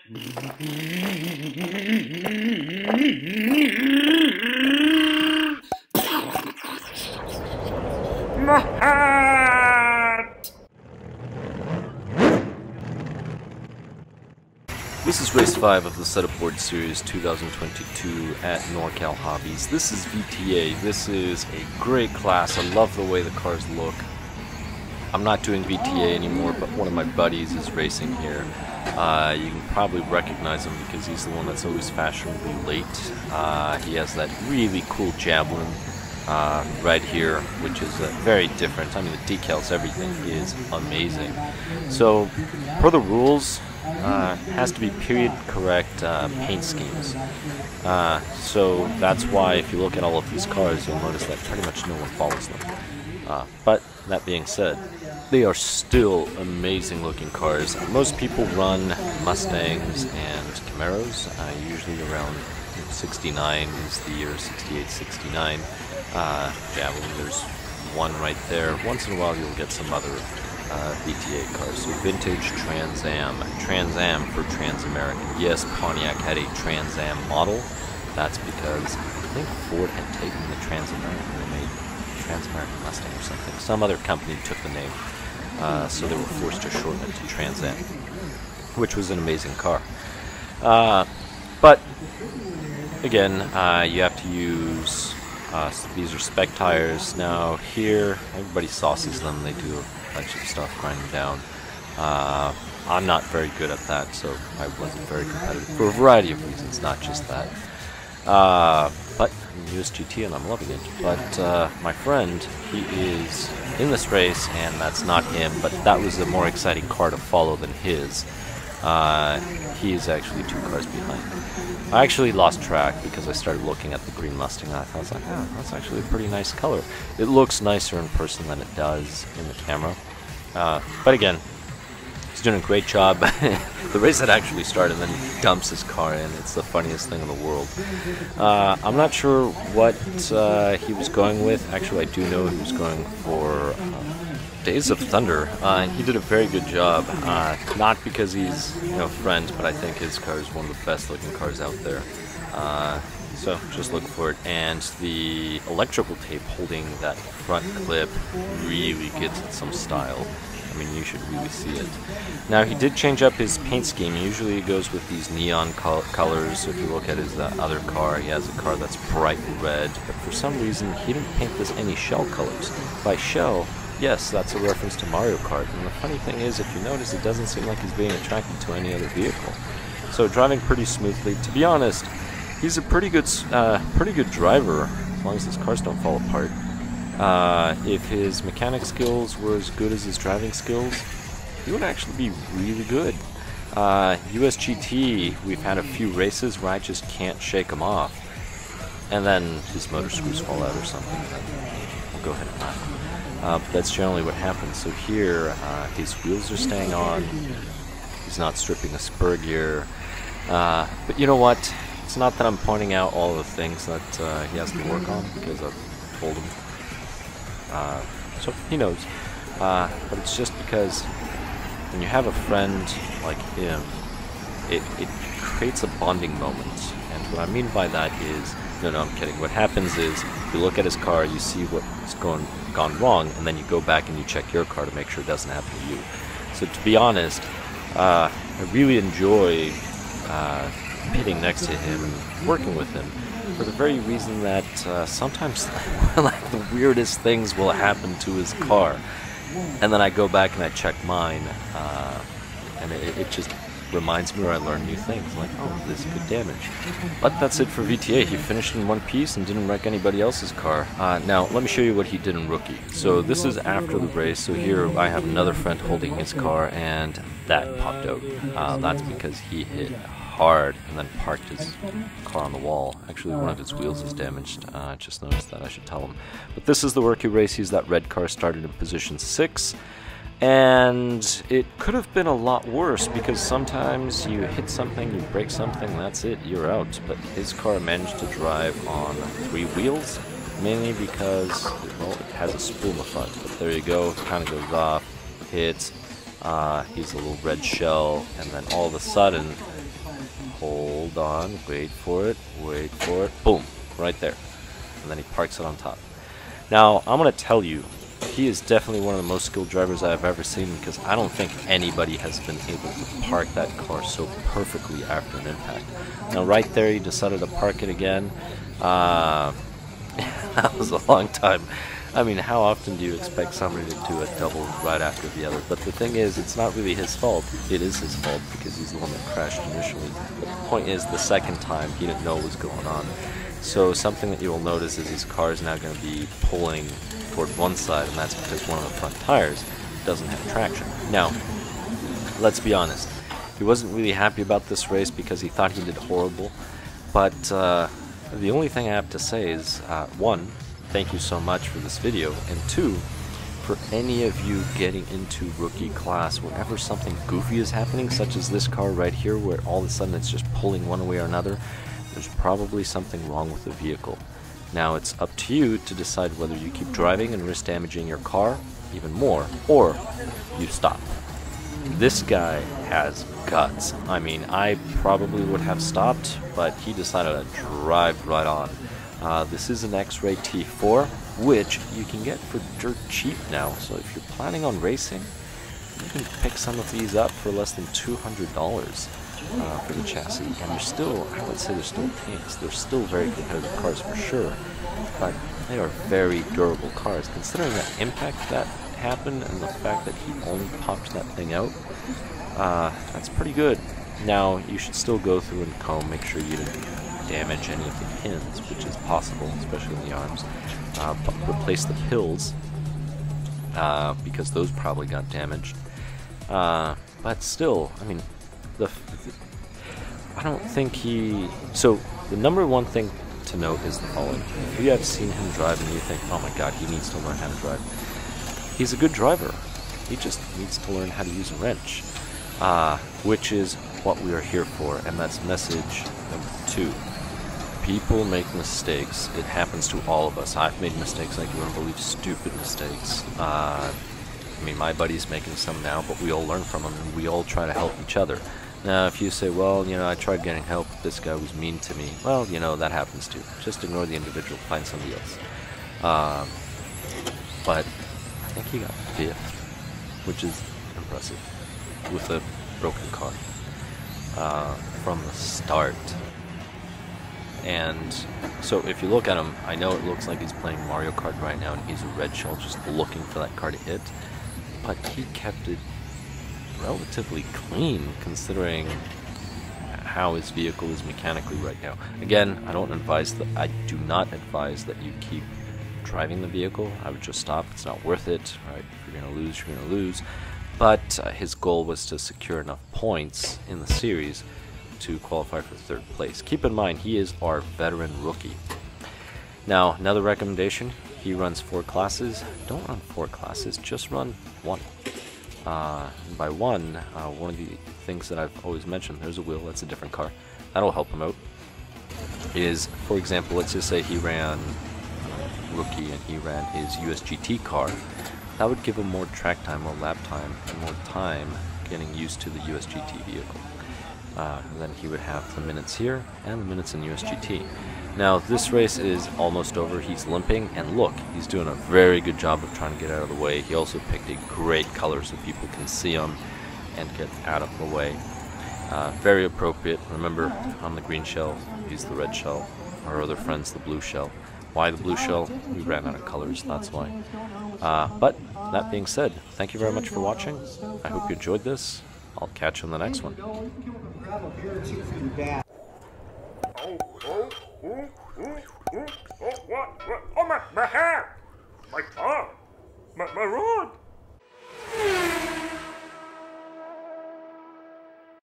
My hat! This is race 5 of the Setup Board Series 2022 at Norcal Hobbies. This is VTA. This is a great class. I love the way the cars look. I'm not doing VTA anymore, but one of my buddies is racing here. You can probably recognize him because he's the one that's always fashionably late. He has that really cool javelin right here, which is very different. I mean, the decals, everything is amazing. So, per the rules, has to be period correct paint schemes. So that's why if you look at all of these cars, you'll notice that pretty much no one follows them. But that being said, they are still amazing looking cars. Most people run Mustangs and Camaros, usually around 69 is the year, 68, 69. Javelin, there's one right there. Once in a while you'll get some other VTA cars. So vintage Trans Am for Trans-American. Yes, Pontiac had a Trans Am model. That's because I think Ford had taken the Trans-American and made Trans-American Mustang or something. Some other company took the name, so they were forced to shorten it to Trans Am, which was an amazing car. But again, you have to use these are spec tires. Now here, everybody sauces them. They do a bunch of stuff, grind them down. I'm not very good at that, so I wasn't very competitive for a variety of reasons, not just that. But I'm USGT and I'm loving it. But my friend, he is in this race, and that's not him, but that was a more exciting car to follow than his. He is actually 2 cars behind. I actually lost track because I started looking at the green Mustang and I was like, oh, that's actually a pretty nice color. It looks nicer in person than it does in the camera. But again, he's doing a great job. The race had actually started and then he dumps his car in. It's the funniest thing in the world. I'm not sure what he was going with. Actually, I do know he was going for Days of Thunder. He did a very good job. Not because he's friend, but I think his car is one of the best looking cars out there. So just look for it. And the electrical tape holding that front clip really gives it some style. I mean, you should really see it. Now, he did change up his paint scheme. Usually he goes with these neon colors. So if you look at his other car, he has a car that's bright red. But for some reason, he didn't paint this any shell colors. By shell, yes, that's a reference to Mario Kart. And the funny thing is, if you notice, it doesn't seem like he's being attracted to any other vehicle. So driving pretty smoothly. To be honest, he's a pretty good driver, as long as his cars don't fall apart. If his mechanic skills were as good as his driving skills, he would actually be really good. USGT, we've had a few races where I just can't shake him off. And then his motor screws fall out or something, and then we'll go ahead and knock him. But that's generally what happens. So here, his wheels are staying on. He's not stripping a spur gear. But you know what? It's not that I'm pointing out all the things that he has to work on, because I've told him. So he knows. But it's just because when you have a friend like him, it creates a bonding moment. And what I mean by that is, no, I'm kidding. What happens is, you look at his car, you see what's gone wrong, and then you go back and you check your car to make sure it doesn't happen to you. So to be honest, I really enjoy pitting next to him and working with him, for the very reason that sometimes like the weirdest things will happen to his car, and then I go back and I check mine, and it just reminds me, or I learn new things, like, oh, this could damage. But that's it for VTA. He finished in one piece and didn't wreck anybody else's car. Now, let me show you what he did in Roockie. So this is after the race, so here I have another friend holding his car, and that popped out. That's because he hit hard and then parked his car on the wall. Actually, one of his wheels is damaged. I just noticed that. I should tell him. But this is the Roockie race. He's that red car, started in position 6. And it could have been a lot worse, because sometimes you hit something, you break something, that's it, you're out. But his car managed to drive on 3 wheels, mainly because, well, it has a spool in the front. But there you go, it kind of goes off, hits, he's a little red shell, and then all of a sudden, hold on, wait for it, boom, right there. And then he parks it on top. Now, I'm going to tell you, he is definitely one of the most skilled drivers I've ever seen, because I don't think anybody has been able to park that car so perfectly after an impact. Now, right there, he decided to park it again. That was a long time. I mean, how often do you expect somebody to do a double right after the other? But the thing is, it's not really his fault. It is his fault because he's the one that crashed initially. But the point is, the second time, he didn't know what was going on. So something that you will notice is his car is now going to be pulling toward one side, and that's because one of the front tires doesn't have traction. Now, let's be honest. He wasn't really happy about this race because he thought he did horrible. But the only thing I have to say is, one, thank you so much for this video, and two, for any of you getting into rookie class, whenever something goofy is happening, such as this car right here, where all of a sudden it's just pulling one way or another, there's probably something wrong with the vehicle. Now it's up to you to decide whether you keep driving and risk damaging your car even more, or you stop. This guy has guts. I mean, I probably would have stopped, but he decided to drive right on. This is an X-Ray T4, which you can get for dirt cheap now. So if you're planning on racing, you can pick some of these up for less than $200 for the chassis. And they're still, I would say they're still tanks. They're still very competitive cars for sure, but they are very durable cars. Considering that impact that happened and the fact that he only popped that thing out, that's pretty good. Now, you should still go through and comb, make sure you didn't damage any of the pins, which is possible, especially in the arms. Replace the pills, because those probably got damaged. But still, I mean, I don't think he... So, the number one thing to note is the following. If you have seen him drive and you think, oh my god, he needs to learn how to drive, he's a good driver. He just needs to learn how to use a wrench, which is what we are here for, and that's message number 2. People make mistakes. It happens to all of us. I've made mistakes. Like, you wouldn't believe, stupid mistakes. I mean, my buddy's making some now, but we all learn from them, and we all try to help each other. Now, if you say, well, you know, I tried getting help, this guy was mean to me, well, you know, that happens too. Just ignore the individual, find somebody else. But I think he got 5th, which is impressive, with a broken car from the start. And so if you look at him, I know it looks like he's playing Mario Kart right now and he's a red shell just looking for that car to hit, but he kept it relatively clean considering how his vehicle is mechanically right now. Again, I do not advise that you keep driving the vehicle. I would just stop. It's not worth it, right? If you're gonna lose, you're gonna lose. But his goal was to secure enough points in the series to qualify for 3rd place. Keep in mind, he is our veteran rookie. Now, another recommendation, he runs 4 classes. Don't run 4 classes, just run 1. And by 1, one of the things that I've always mentioned, there's a wheel, that's a different car, that'll help him out, is, for example, let's just say he ran rookie and he ran his USGT car. That would give him more track time, more lap time, and more time getting used to the USGT vehicle. And then he would have the minutes here and the minutes in USGT. Now this race is almost over. He's limping, and look, he's doing a very good job of trying to get out of the way. He also picked a great color so people can see him and get out of the way. Very appropriate. Remember, I'm the green shell, he's the red shell. Our other friend's the blue shell. Why the blue shell? We ran out of colors, that's why. But that being said, thank you very much for watching. I hope you enjoyed this. I'll catch you in the next one. Oh, what? Oh, my hair! My tongue! My rod!